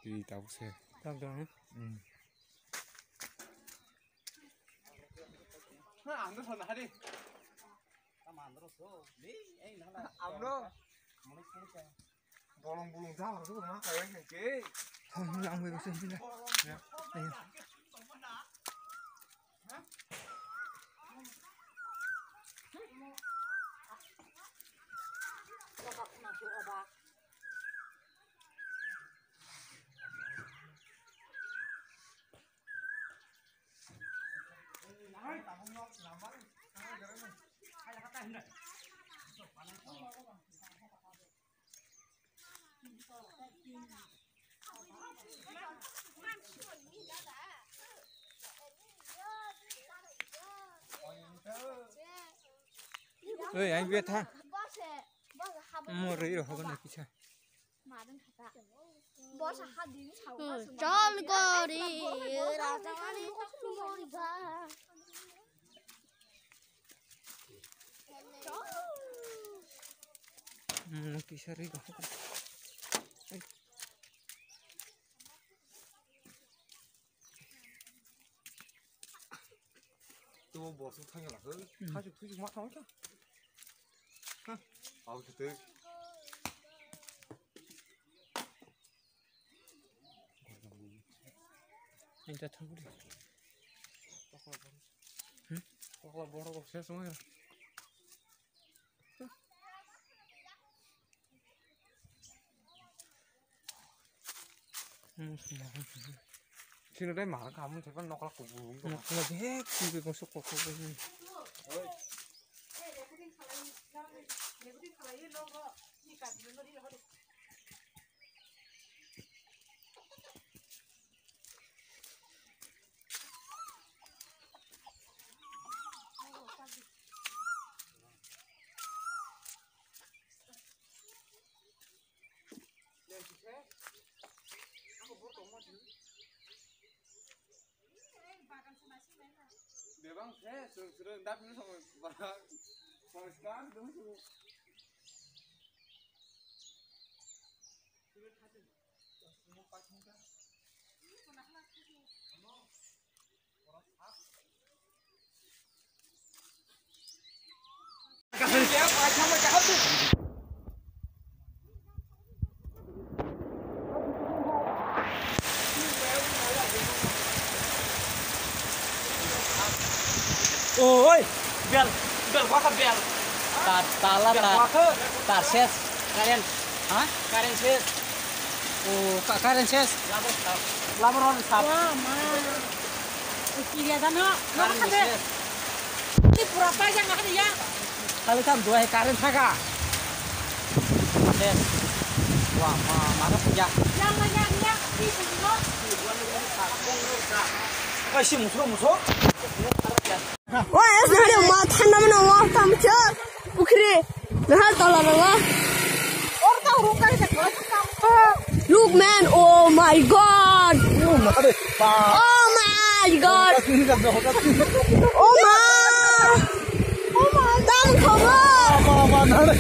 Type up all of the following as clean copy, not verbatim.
Di tahu sih. Tahu dong. Nah, anda sana hari. Amro. Bolong-bolong jauh tu mah kayak ngeke. Oh, lang gue sih sini. Ya. Ayo. Ơi anh Việt ha. Mua rưỡi rồi không có này kia. Chọn cô đi ra cho đi Nó kia seri rồi. Tôi bỏ xuống thanh là cứ hai chục thứ mắt thôi chứ. Ha, ao từ từ. Anh ta thắng đi. Hoặc là bỏ nó xe xuống rồi. Khi nó đây mà nó khám thấy con nọc là cục bùn. Nó là cái hết cái con súc của cô cái gì. Dia bang, saya sudah ndap ini sama sekarang dong suruh. Ôi, biar gua ke biar. Tar ses. Karen. Hah? Karen ses. Oh, Kak Karen ses. Laporan sap. wah mah kelihatan no Karen ada ses. ini berapa aja nggak ada ya Kali kan dua Karen saga. Ses. Wah, mana punya? yang itu no Eh, si musuh. wah es dari rumah tanam nama tamca ukri nah talar nama orang tahu kan look man oh my god oh my god oh my dam khabar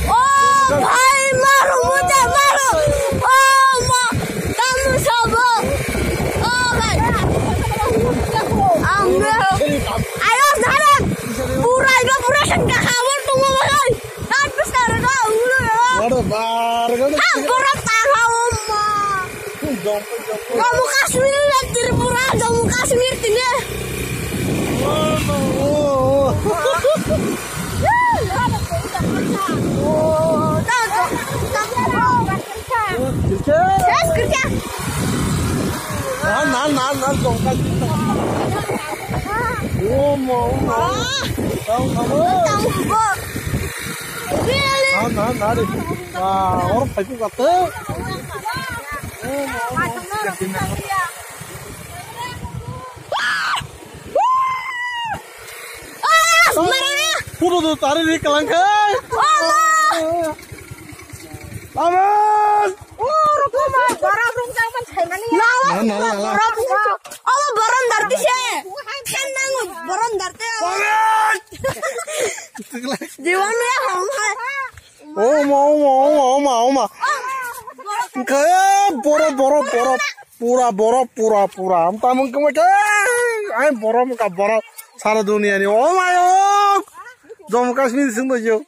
oh bhai maro mujhe maro oh ma dam sabo oh bhai ayo sekarang pura shangka khabar tunggu bhai dan besar ka ulu ya berat tahu ma Jammu Kashmir dan Tripura Jammu Kashmir ini kerja Orang pakai kata. Puro tarik di kelangkai. Aman. barang rungkang kan Allah barang darti sih kan nanggung barang darti jiwan ya Oma. Kayak boro. पूरा पूरा हम तामुन के मके आई बरफ का बरफ सारा दुनिया नि ओ मायो जम्मू कश्मीर सिंह जो